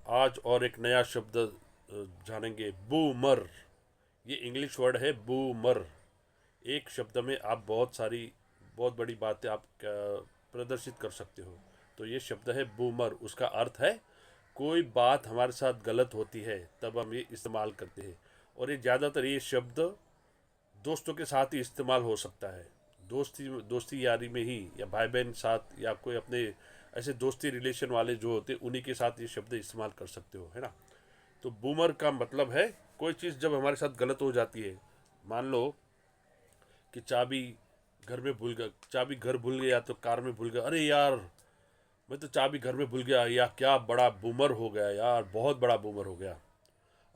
आज और एक नया शब्द जानेंगे, बूमर। ये इंग्लिश वर्ड है बूमर। एक शब्द में आप बहुत बड़ी बातें आप प्रदर्शित कर सकते हो। तो ये शब्द है बूमर। उसका अर्थ है कोई बात हमारे साथ गलत होती है तब हम ये इस्तेमाल करते हैं। और ये ज़्यादातर ये शब्द दोस्तों के साथ ही इस्तेमाल हो सकता है। दोस्ती दोस्ती यारी में ही, या भाई बहन साथ, या कोई अपने ऐसे दोस्ती रिलेशन वाले जो होते हैं उन्हीं के साथ ये शब्द इस्तेमाल कर सकते हो, है ना। तो बूमर का मतलब है कोई चीज़ जब हमारे साथ गलत हो जाती है। मान लो कि चाबी घर भूल गया, तो कार में भूल गया, अरे यार मैं तो चाबी घर में भूल गया, या क्या बड़ा बूमर हो गया यार, बहुत बड़ा बूमर हो गया।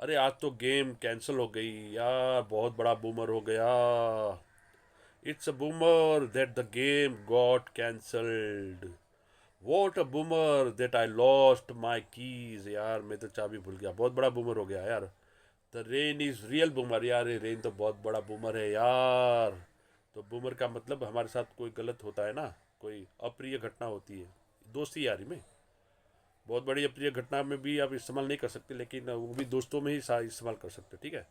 अरे आज तो गेम कैंसिल हो गई यार, बहुत बड़ा बूमर हो गया। It's a boomer that the game got cancelled. What a boomer that I lost my keys. यार मैं तो चाबी भूल गया, बहुत बड़ा बूमर हो गया यार। The rain is real boomer. यार ये रेन तो बहुत बड़ा बूमर है यार। तो बूमर का मतलब हमारे साथ कोई गलत होता है ना, कोई अप्रिय घटना होती है दोस्ती यारी में। बहुत बड़ी अप्रिय घटना में भी आप इस्तेमाल नहीं कर सकते, लेकिन वो भी दोस्तों में ही इस्तेमाल कर सकते हो, ठीक है।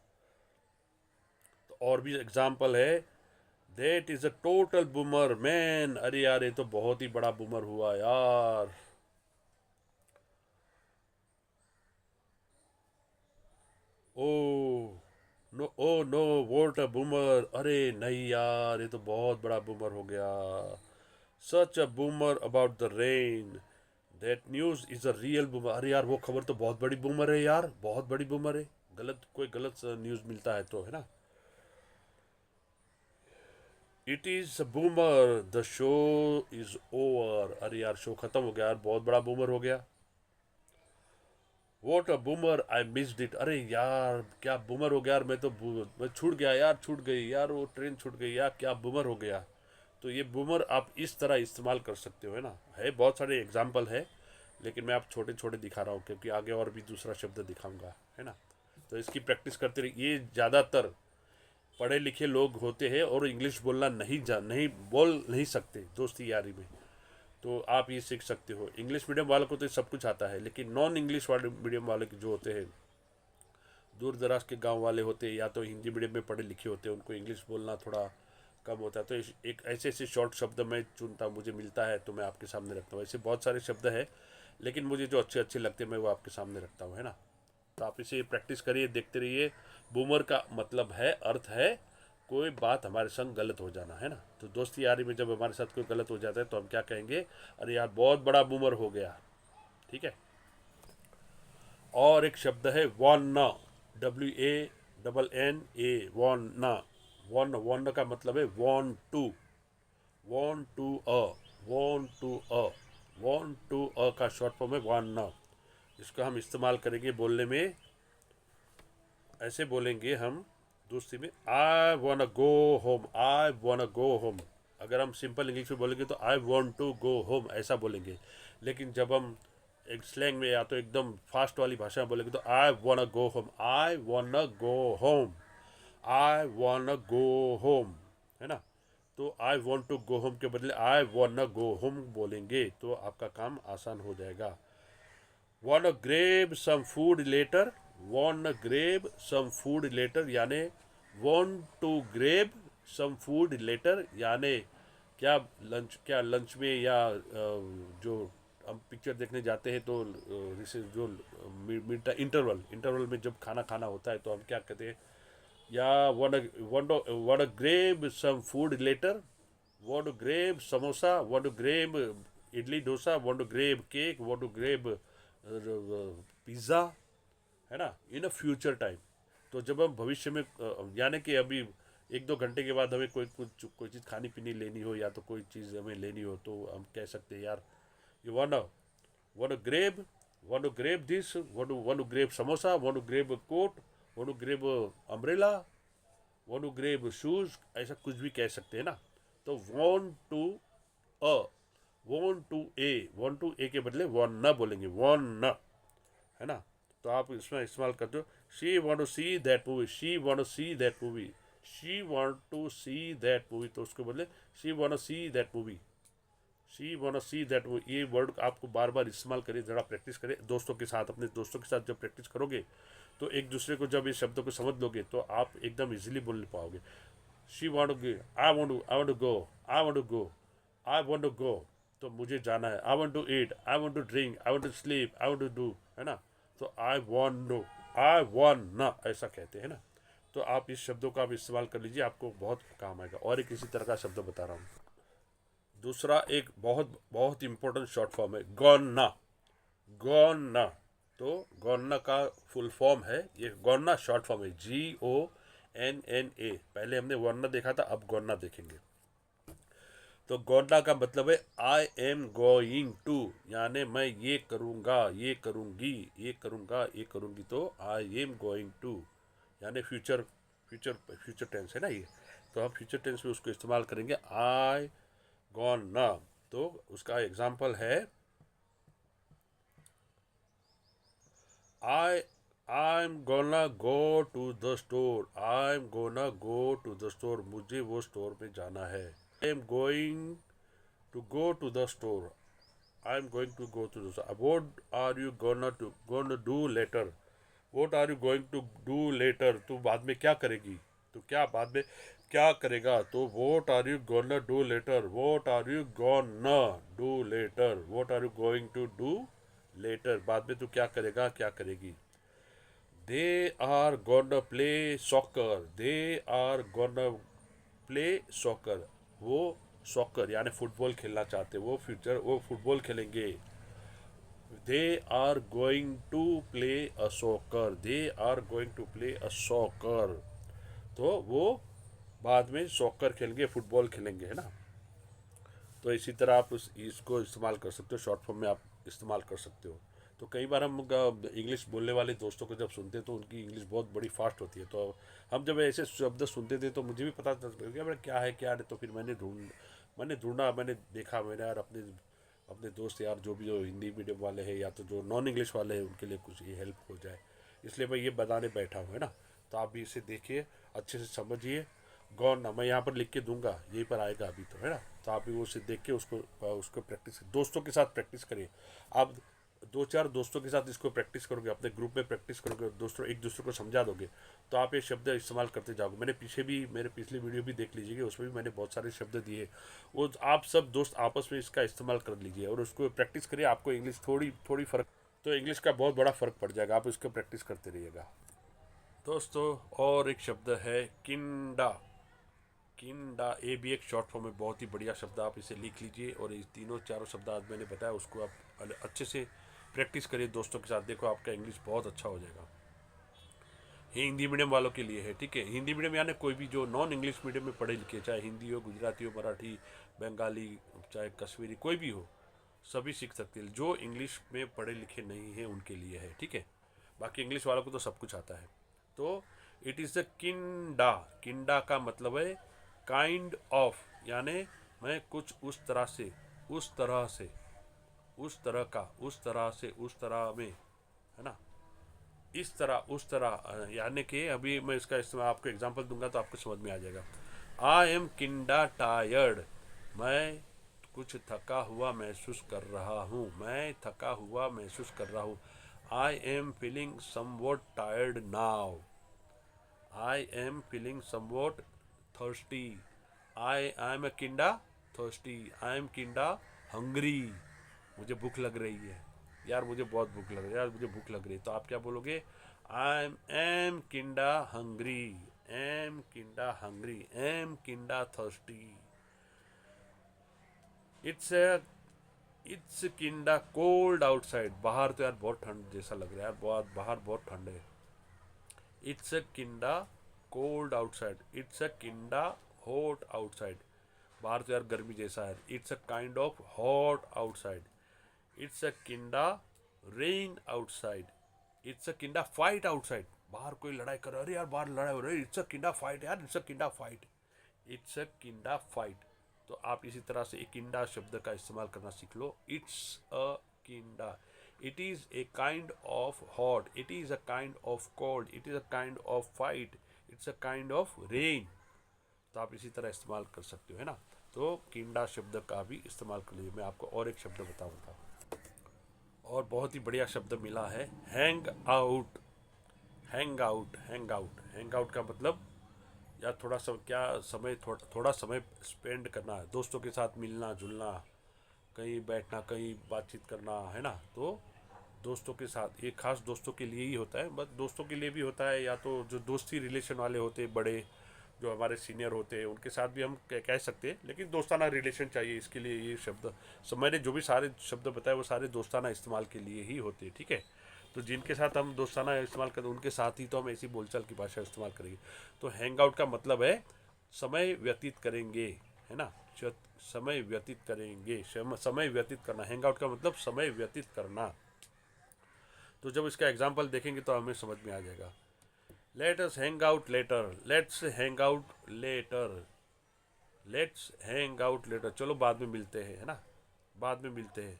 तो और भी एग्जाम्पल है, that is a total boomer man. अरे यार ये तो बहुत ही बड़ा बूमर हुआ यार। Oh no, oh no, what a boomer. अरे नहीं यार, ये तो बहुत बड़ा बूमर हो गया। Such a boomer about the rain. That news is a real boomer. अरे यार वो खबर तो बहुत बड़ी बूमर है यार, बहुत बड़ी बूमर है। कोई गलत न्यूज मिलता है तो, है ना। It is a boomer the show is over. अरे यार शो खत्म हो गया यार, बहुत बड़ा बूमर हो गया। What a boomer I missed it. अरे यार क्या बूमर हो गया यार, मैं छूट गया यार, छूट गई यार, वो ट्रेन छूट गई यार, क्या बूमर हो गया। तो ये बूमर आप इस तरह इस्तेमाल कर सकते हो, है ना। है बहुत सारे एग्जाम्पल है, लेकिन मैं आप छोटे छोटे दिखा रहा हूँ क्योंकि आगे और भी दूसरा शब्द दिखाऊंगा, है ना। तो इसकी प्रैक्टिस करते रहिए। ये ज़्यादातर पढ़े लिखे लोग होते हैं और इंग्लिश बोलना नहीं बोल नहीं सकते दोस्ती यारी में। तो आप ये सीख सकते हो। इंग्लिश मीडियम वालों को तो सब कुछ आता है, लेकिन नॉन इंग्लिश वाले मीडियम वाले जो होते हैं, दूर दराज के गांव वाले होते हैं, या तो हिंदी मीडियम में पढ़े लिखे होते हैं, उनको इंग्लिश बोलना थोड़ा कम होता है। तो एक ऐसे ऐसे शॉर्ट शब्द मैं चुनता, मुझे मिलता है तो मैं आपके सामने रखता हूँ। ऐसे बहुत सारे शब्द हैं, लेकिन मुझे जो अच्छे अच्छे लगते हैं मैं वो आपके सामने रखता हूँ, है ना। तो आप इसे प्रैक्टिस करिए, देखते रहिए। बूमर का मतलब है, अर्थ है कोई बात हमारे संग गलत हो जाना, है ना। तो दोस्ती यारी में जब हमारे साथ कोई गलत हो जाता है तो हम क्या कहेंगे, अरे यार बहुत बड़ा बूमर हो गया, ठीक है। और एक शब्द है वॉन। WANNA, von. वॉन का मतलब है want to, want to a, want to a, want to a का शॉर्ट फॉर्म है वॉन। इसका हम इस्तेमाल करेंगे बोलने में। ऐसे बोलेंगे हम दोस्ती में, I want go home, I want go home. अगर हम सिंपल इंग्लिश में बोलेंगे तो I want to go home ऐसा बोलेंगे। लेकिन जब हम एक स्लैंग में या तो एकदम फास्ट वाली भाषा में बोलेंगे तो I want go home, I want go home, I want go home, है ना। तो I want to go home के बदले आई वॉन्ट गो होम बोलेंगे तो आपका काम आसान हो जाएगा। wanna grab some food later, wanna grab some food later यानी want to grab some food later यानी क्या लंच में, या जो हम पिक्चर देखने जाते हैं तो जो मिड इंटरवल इंटरवल में जब खाना खाना होता है तो हम क्या कहते हैं, या wanna grab some food later, want to grab samosa, want to grab idli dosa, want to grab cake, want to grab pizza, है ना, इन अ फ्यूचर टाइम। तो जब हम भविष्य में यानी कि अभी 1-2 घंटे के बाद हमें कोई चीज़ खानी पीनी लेनी हो, या तो कोई चीज़ हमें लेनी हो, तो हम कह सकते हैं यार you want to grab this, want to grab samosa, want to grab a coat, want to grab a umbrella, want to grab shoes, ऐसा कुछ भी कह सकते हैं ना। तो अ want to ए के बदले want न बोलेंगे, want न, है ना। तो आप इसमें इस्तेमाल करते हो, she want to see that movie, she want to see that movie, she want to see that movie, तो उसके बदले she want to see that movie, she want see that, ये वर्ड आपको बार बार इस्तेमाल करिए, ज़रा प्रैक्टिस करें दोस्तों के साथ। अपने दोस्तों के साथ जब प्रैक्टिस करोगे तो एक दूसरे को जब इस शब्दों को समझ लोगे तो आप एकदम इजीली बोल पाओगे। She want to, I want to go, I want to go, I want to go, तो मुझे जाना है। I want to eat, I want to drink, I want to sleep, I want to do, है ना। तो I want ना, ऐसा कहते हैं ना। तो आप इस शब्दों का आप इस्तेमाल कर लीजिए, आपको बहुत काम आएगा। और एक इसी तरह का शब्द बता रहा हूँ। दूसरा एक बहुत बहुत इंपॉर्टेंट शॉर्ट फॉर्म है गॉना। गॉना, तो गॉना का फुल फॉर्म है, ये गॉना शॉर्ट फॉर्म है GONNA। पहले हमने वरना देखा था, अब गॉना देखेंगे। तो गॉना का मतलब है आई एम गोइंग टू, यानी मैं ये करूँगा, ये करूँगी, ये करूँगा, ये करूँगी, तो आई एम गोइंग टू, यानी फ्यूचर फ्यूचर फ्यूचर टेंस है ना ये। तो हम फ्यूचर टेंस में उसको इस्तेमाल करेंगे आई गॉना। तो उसका एग्जाम्पल है I I am gonna go to the store, I am gonna go to the store, मुझे वो स्टोर में जाना है। I am going to go to the store, I am going to go to the store. What are you gonna do later, what are you going to do later, तू बाद में क्या करेगी, तो क्या बाद में क्या करेगा, तो what are you gonna do later, what are you gonna do later, what are you going to do later, बाद में तू क्या करेगा, क्या करेगी। They are gonna play soccer, they are gonna play soccer, वो सॉकर यानी फुटबॉल खेलना चाहते, वो फुटबॉल खेलेंगे। They are going to play a soccer, they are going to play a soccer, तो वो बाद में सॉकर खेलेंगे, फुटबॉल खेलेंगे, है ना। तो इसी तरह आप इसको इस्तेमाल कर सकते हो, शॉर्ट फॉर्म में आप इस्तेमाल कर सकते हो। तो कई बार हम इंग्लिश बोलने वाले दोस्तों को जब सुनते हैं तो उनकी इंग्लिश बहुत बड़ी फास्ट होती है, तो हम जब ऐसे शब्द सुनते थे तो मुझे भी पता चल गया मेरा क्या है क्या नहीं। तो फिर मैंने ढूंढा, मैंने देखा, मैंने यार अपने अपने दोस्त यार जो भी जो हिंदी मीडियम वाले हैं या तो जो नॉन इंग्लिश वाले हैं उनके लिए कुछ ये हेल्प हो जाए, इसलिए मैं ये बताने बैठा हूँ, है ना। तो आप भी इसे देखिए, अच्छे से समझिए। गौर ना, मैं यहाँ पर लिख के दूंगा, यहीं पर आएगा अभी, तो है ना। तो आप भी उसे देख के उसको उसको प्रैक्टिस, दोस्तों के साथ प्रैक्टिस करिए। आप दो चार दोस्तों के साथ इसको प्रैक्टिस करोगे, अपने ग्रुप में प्रैक्टिस करोगे और दोस्तों एक दूसरे को समझा दोगे, तो आप ये शब्द इस्तेमाल करते जाओगे। मैंने पीछे भी मेरे पिछली वीडियो भी देख लीजिएगा, उसमें भी मैंने बहुत सारे शब्द दिए, वो आप सब दोस्त आपस में इसका इस्तेमाल कर लीजिए और उसको प्रैक्टिस करिए। आपको इंग्लिश थोड़ी थोड़ी फ़र्क, तो इंग्लिश का बहुत बड़ा फ़र्क पड़ जाएगा, आप इसको प्रैक्टिस करते रहिएगा दोस्तों। और एक शब्द है किंडा। किंडा, ये भी एक शॉर्ट फॉर्म में बहुत ही बढ़िया शब्द, आप इसे लिख लीजिए। और ये तीनों चारों शब्द आज मैंने बताया उसको आप अच्छे से प्रैक्टिस करिए दोस्तों के साथ, देखो आपका इंग्लिश बहुत अच्छा हो जाएगा। ये हिंदी मीडियम वालों के लिए है, ठीक है। हिंदी मीडियम यानी कोई भी जो नॉन इंग्लिश मीडियम में पढ़े लिखे, चाहे हिंदी हो, गुजराती हो, मराठी, बंगाली, चाहे कश्मीरी, कोई भी हो, सभी सीख सकते हैं। जो इंग्लिश में पढ़े लिखे नहीं हैं उनके लिए है, ठीक है। बाकी इंग्लिश वालों को तो सब कुछ आता है। तो it is the kinda. Kinda का मतलब है काइंड ऑफ, यानी मैं कुछ उस तरह से, उस तरह से, उस तरह का, उस तरह से, उस तरह में, है ना। इस तरह, उस तरह, यानी कि अभी मैं इसका इस्तेमाल आपको एग्जांपल दूंगा तो आपको समझ में आ जाएगा। आई एम किंडा टायर्ड, मैं कुछ थका हुआ महसूस कर रहा हूँ, मैं थका हुआ महसूस कर रहा हूँ। I am feeling somewhat tired now, I am feeling somewhat thirsty, I am a kinda thirsty, I am kinda hungry, मुझे भूख लग रही है यार, मुझे बहुत भूख लग रही है यार, मुझे भूख लग रही है। तो आप क्या बोलोगे, I am kinda hungry, am kinda hungry, am kinda thirsty. It's it's kinda cold outside, बाहर तो यार बहुत ठंड जैसा लग रहा है यार, बहुत बाहर बहुत ठंड है। It's a kinda cold outside, it's a kinda hot outside, बाहर तो यार गर्मी जैसा है। It's a kind of hot outside, it's a kinda rain outside, it's a kinda fight outside, बाहर कोई लड़ाई कर रहा है, अरे यार बाहर लड़ाई हो रही है, इट्स अ किंडा फाइट यार, it's a kinda fight, it's a kinda fight. तो आप इसी तरह से एक किंडा शब्द का इस्तेमाल करना सीख लो। It's a kinda, it is a kind of hot, it is a kind of cold, it is a kind of fight, it's a kind of rain. तो आप इसी तरह इस्तेमाल कर सकते हो, है ना। तो किंडा शब्द का भी इस्तेमाल कर लीजिए। मैं आपको और एक शब्द बताऊंगा, और बहुत ही बढ़िया शब्द मिला है, hang out. Hang out, hang out, hang out का मतलब या थोड़ा सा क्या समय, थोड़ा समय स्पेंड करना है, दोस्तों के साथ मिलना जुलना, कहीं बैठना, कहीं बातचीत करना, है ना। तो दोस्तों के साथ, एक खास दोस्तों के लिए ही होता है, बस दोस्तों के लिए भी होता है, या तो जो दोस्ती रिलेशन वाले होते हैं, बड़े जो हमारे सीनियर होते हैं उनके साथ भी हम कह सकते हैं, लेकिन दोस्ताना रिलेशन चाहिए, इसके लिए ये शब्द, मैंने जो भी सारे शब्द बताए वो सारे दोस्ताना इस्तेमाल के लिए ही होते हैं, ठीक है। तो जिनके साथ हम दोस्ताना इस्तेमाल करें उनके साथ ही तो हम ऐसी बोलचाल की भाषा इस्तेमाल करेंगे। तो हैंग आउट का मतलब है समय व्यतीत करेंगे, है ना। समय व्यतीत करेंगे, समय व्यतीत करना, हैंग आउट का मतलब समय व्यतीत करना। तो जब इसका एग्जाम्पल देखेंगे तो हमें समझ में आ जाएगा। Let us hang out later, let's hang out later, let's hang out later, चलो बाद में मिलते हैं, है ना, बाद में मिलते हैं।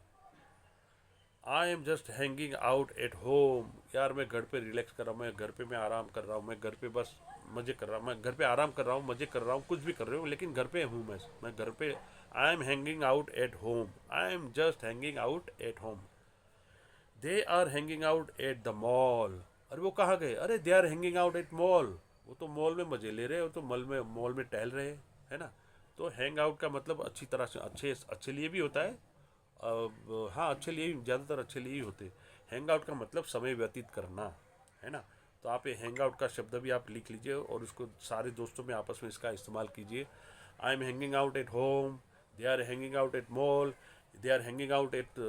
आई am just hanging out at home, यार मैं घर पे रिलैक्स कर रहा हूँ, मैं घर पे मैं आराम कर रहा हूँ, मैं घर पे बस मज़े कर रहा हूँ, मैं घर पे आराम कर रहा हूँ, मज़े कर रहा हूँ, कुछ भी कर रही हूँ, लेकिन घर पे हूँ मैं घर पे। I am hanging out at home, I am just hanging out at home. They are hanging out at the mall, अरे वो कहाँ गए, अरे they are hanging out at mall, वो तो मॉल में मज़े ले रहे हो, तो मॉल में टहल रहे हैं, है ना। तो हैंग आउट का मतलब अच्छी तरह से, अच्छे अच्छे लिए भी होता है। अब हाँ, अच्छे लिए, ज़्यादातर अच्छे लिए ही होते। हैंग आउट का मतलब समय व्यतीत करना, है ना। तो आप ये हैंग आउट का शब्द भी आप लिख लीजिए और उसको सारे दोस्तों में आपस में इसका इस्तेमाल कीजिए। I am hanging out at home, they are hanging out at mall, they are hanging out at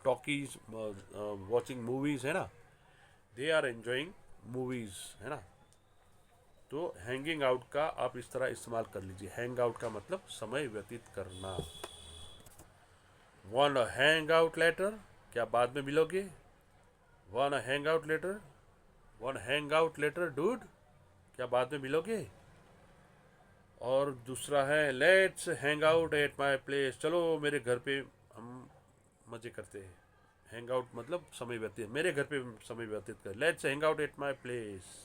talkies, watching movies, है ना, दे आर एंजॉइंग मूवीज़, है ना। तो हैंगिंग आउट का आप इस तरह इस्तेमाल कर लीजिए। हैंग आउट का मतलब समय व्यतीत करना। वन हैंग आउट लेटर, क्या बाद में मिलोगे। One hang out later, one hang out later dude, क्या बाद में मिलोगे। और दूसरा है let's hang out at my place, चलो मेरे घर पे हम मज़े करते हैं। हैंग आउट मतलब समय व्यतीत, मेरे घर पे समय व्यतीत कर, let's hang out at my place.